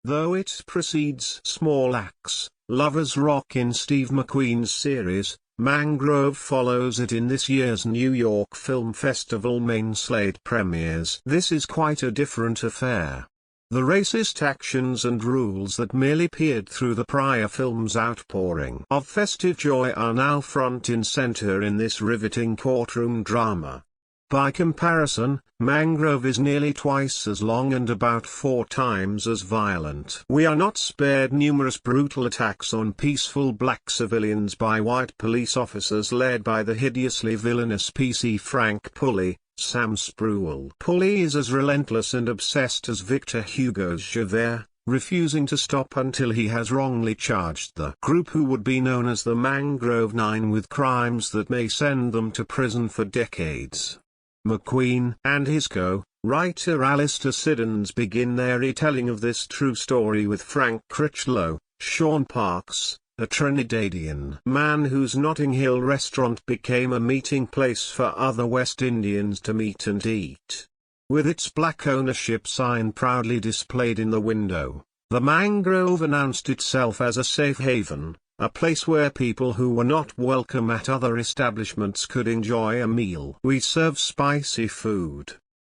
Though it precedes Small Axe, Lovers Rock in Steve McQueen's series, Mangrove follows it in this year's New York Film Festival main slate premieres. This is quite a different affair. The racist actions and rules that merely peered through the prior film's outpouring of festive joy are now front and center in this riveting courtroom drama. By comparison, Mangrove is nearly twice as long and about 4 times as violent. We are not spared numerous brutal attacks on peaceful black civilians by white police officers led by the hideously villainous Pc Frank Pulley, Sam Spruell. Pulley is as relentless and obsessed as Victor Hugo's Javert, refusing to stop until he has wrongly charged the group who would be known as the Mangrove Nine with crimes that may send them to prison for decades. McQueen and his co-writer Alastair Siddons begin their retelling of this true story with Frank Critchlow, Shaun Parkes, a Trinidadian man whose Notting Hill restaurant became a meeting place for other West Indians to meet and eat. With its black ownership sign proudly displayed in the window, the Mangrove announced itself as a safe haven, a place where people who were not welcome at other establishments could enjoy a meal. "We serve spicy food,"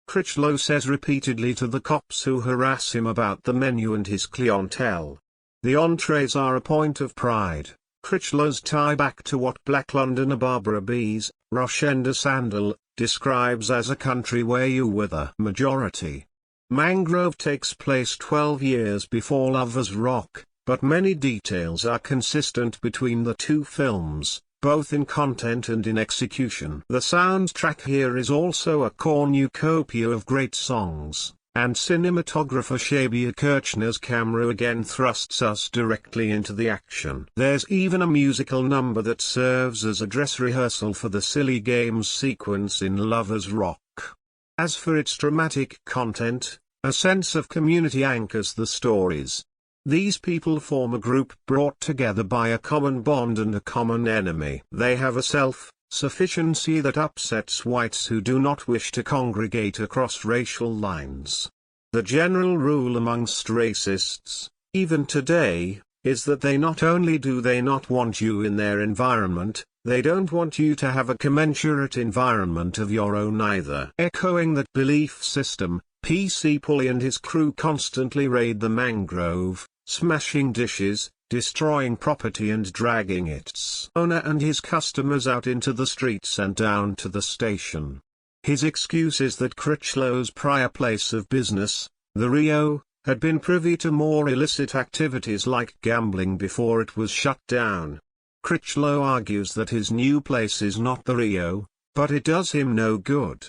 Critchlow says repeatedly to the cops who harass him about the menu and his clientele. "The entrees are a point of pride." Critchlow's tie back to what Black Londoner Barbara Beese, Rochenda Sandall, describes as a country where you were the majority. Mangrove takes place 12 years before Lovers Rock, but many details are consistent between the two films, both in content and in execution. The soundtrack here is also a cornucopia of great songs, and cinematographer Shabier Kirchner's camera again thrusts us directly into the action. There's even a musical number that serves as a dress rehearsal for the silly games sequence in Lovers Rock. As for its dramatic content, a sense of community anchors the stories. These people form a group brought together by a common bond and a common enemy. They have a self-sufficiency that upsets whites who do not wish to congregate across racial lines. The general rule amongst racists, even today, is that they not only do they not want you in their environment, they don't want you to have a commensurate environment of your own either. Echoing that belief system, Pc Pulley and his crew constantly raid the Mangrove, smashing dishes, destroying property and dragging its owner and his customers out into the streets and down to the station. His excuse is that Critchlow's prior place of business, the Rio, had been privy to more illicit activities like gambling before it was shut down. Critchlow argues that his new place is not the Rio, but it does him no good.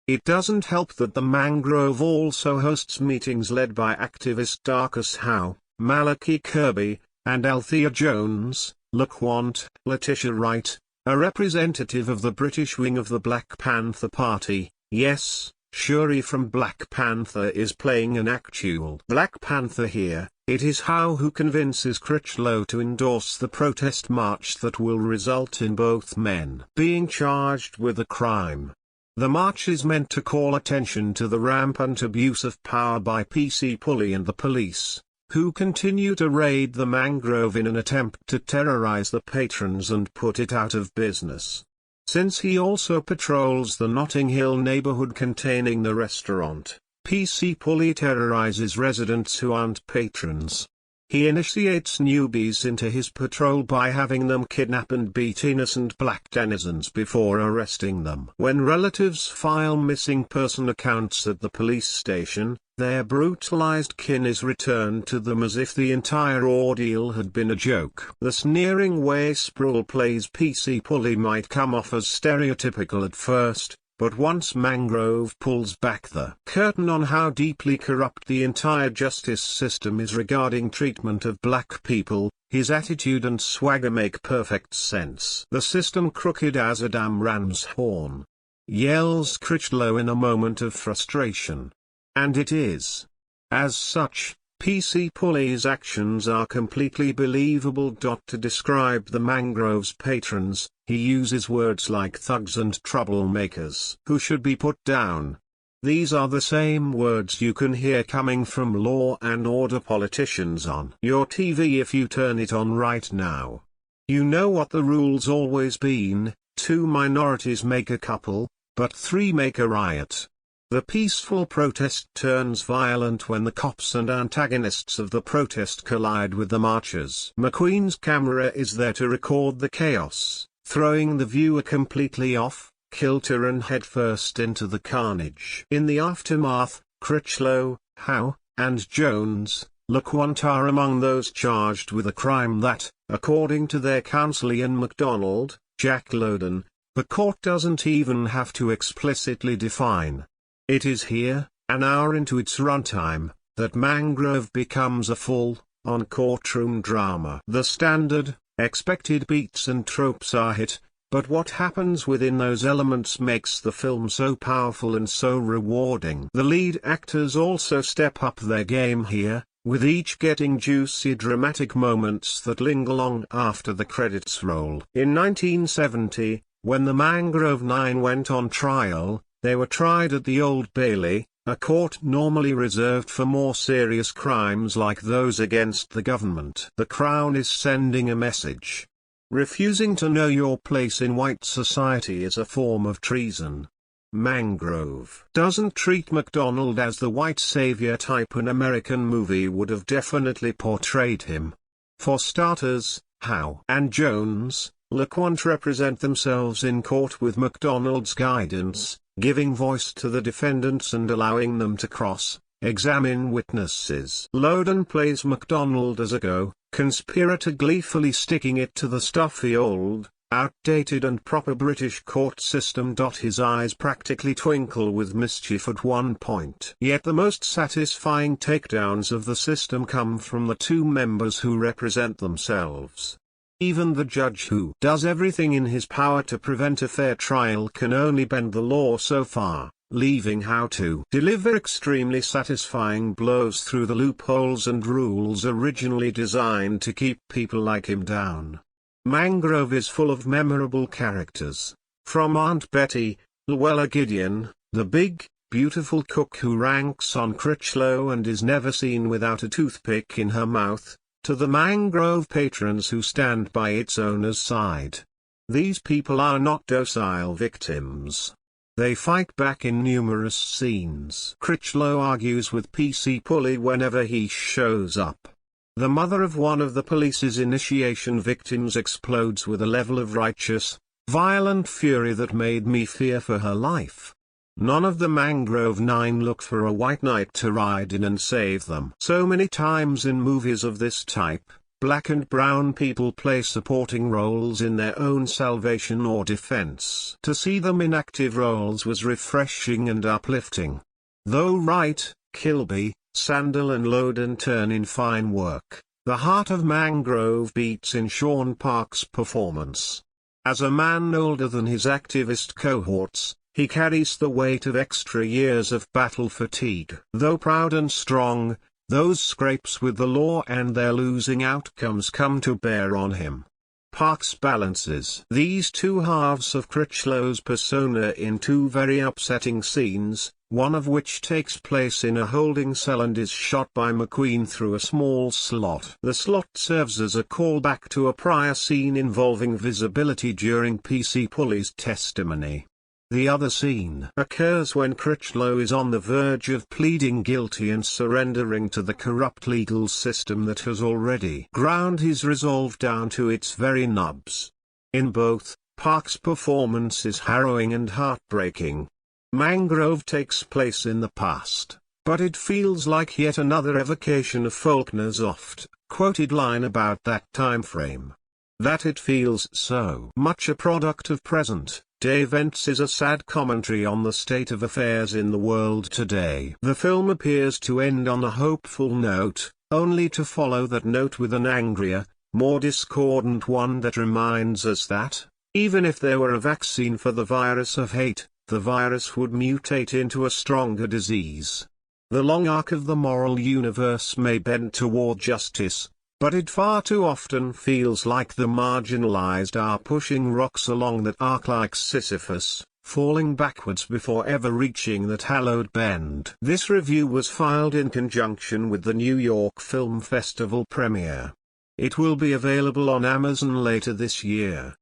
It doesn't help that the Mangrove also hosts meetings led by activist Darcus Howe, Malachi Kirby, and Altheia Jones-Lecointe. Letitia Wright, a representative of the British wing of the Black Panther Party, yes, Shuri from Black Panther is playing an actual Black Panther here. It is Howe who convinces Critchlow to endorse the protest march that will result in both men being charged with a crime. The march is meant to call attention to the rampant abuse of power by Pc Pulley and the police, who continue to raid the Mangrove in an attempt to terrorize the patrons and put it out of business. Since he also patrols the Notting Hill neighborhood containing the restaurant, Pc Pulley terrorizes residents who aren't patrons. He initiates newbies into his patrol by having them kidnap and beat innocent black denizens before arresting them. When relatives file missing person accounts at the police station, their brutalized kin is returned to them as if the entire ordeal had been a joke. The sneering way Spruell plays Pc Pulley might come off as stereotypical at first, but once Mangrove pulls back the curtain on how deeply corrupt the entire justice system is regarding treatment of black people, his attitude and swagger make perfect sense. "The system crooked as a damn ram's horn," yells Critchlow in a moment of frustration. And it is. As such, Pc Pulley's actions are completely believable. To describe the Mangrove's patrons, he uses words like thugs and troublemakers who should be put down. These are the same words you can hear coming from law and order politicians on your TV if you turn it on right now. You know what the rule's always been: 2 minorities make a couple, but 3 make a riot. The peaceful protest turns violent when the cops and antagonists of the protest collide with the marchers. McQueen's camera is there to record the chaos, throwing the viewer completely off kilter and headfirst into the carnage. In the aftermath, Critchlow, Howe, and Jones-Lecointe are among those charged with a crime that, according to their counsel Ian MacDonald, Jack Lowden, the court doesn't even have to explicitly define. It is here, an hour into its runtime, that Mangrove becomes a full-on courtroom drama. The standard, expected beats and tropes are hit, but what happens within those elements makes the film so powerful and so rewarding. The lead actors also step up their game here, with each getting juicy dramatic moments that linger long after the credits roll. In 1970, when the Mangrove Nine went on trial, they were tried at the Old Bailey, a court normally reserved for more serious crimes like those against the government. The Crown is sending a message. Refusing to know your place in white society is a form of treason. Mangrove doesn't treat MacDonald as the white savior type an American movie would have definitely portrayed him. For starters, Howe and Jones-Lecointe represent themselves in court with MacDonald's guidance, giving voice to the defendants and allowing them to cross-examine witnesses. Lowden plays MacDonald as a conspirator, gleefully sticking it to the stuffy old, outdated and proper British court system. His eyes practically twinkle with mischief at one point. Yet the most satisfying takedowns of the system come from the 2 members who represent themselves. Even the judge, who does everything in his power to prevent a fair trial, can only bend the law so far, leaving Howe to deliver extremely satisfying blows through the loopholes and rules originally designed to keep people like him down. Mangrove is full of memorable characters, from Aunt Betty, Luella Gideon, the big, beautiful cook who ranks on Critchlow and is never seen without a toothpick in her mouth, to the Mangrove patrons who stand by its owner's side. These people are not docile victims. They fight back in numerous scenes. Critchlow argues with Pc Pulley whenever he shows up. The mother of one of the police's initiation victims explodes with a level of righteous, violent fury that made me fear for her life. None of the Mangrove Nine look for a white knight to ride in and save them. So many times in movies of this type, black and brown people play supporting roles in their own salvation or defense. To see them in active roles was refreshing and uplifting. Though Wright, Kirby, Sandall and Lowden turn in fine work, the heart of Mangrove beats in Shaun Parkes' performance. As a man older than his activist cohorts, he carries the weight of extra years of battle fatigue. Though proud and strong, those scrapes with the law and their losing outcomes come to bear on him. Parkes balances these 2 halves of Critchlow's persona in 2 very upsetting scenes, one of which takes place in a holding cell and is shot by McQueen through a small slot. The slot serves as a callback to a prior scene involving visibility during Pc Pulley's testimony. The other scene occurs when Critchlow is on the verge of pleading guilty and surrendering to the corrupt legal system that has already ground his resolve down to its very nubs. In both, Parkes' performance is harrowing and heartbreaking. Mangrove takes place in the past, but it feels like yet another evocation of Faulkner's oft-quoted line about that time frame. That it feels so much a product of present-day events is a sad commentary on the state of affairs in the world today. The film appears to end on a hopeful note, only to follow that note with an angrier, more discordant one that reminds us that, even if there were a vaccine for the virus of hate, the virus would mutate into a stronger disease. The long arc of the moral universe may bend toward justice, but it far too often feels like the marginalized are pushing rocks along that arc like Sisyphus, falling backwards before ever reaching that hallowed bend. This review was filed in conjunction with the New York Film Festival premiere. It will be available on Amazon later this year.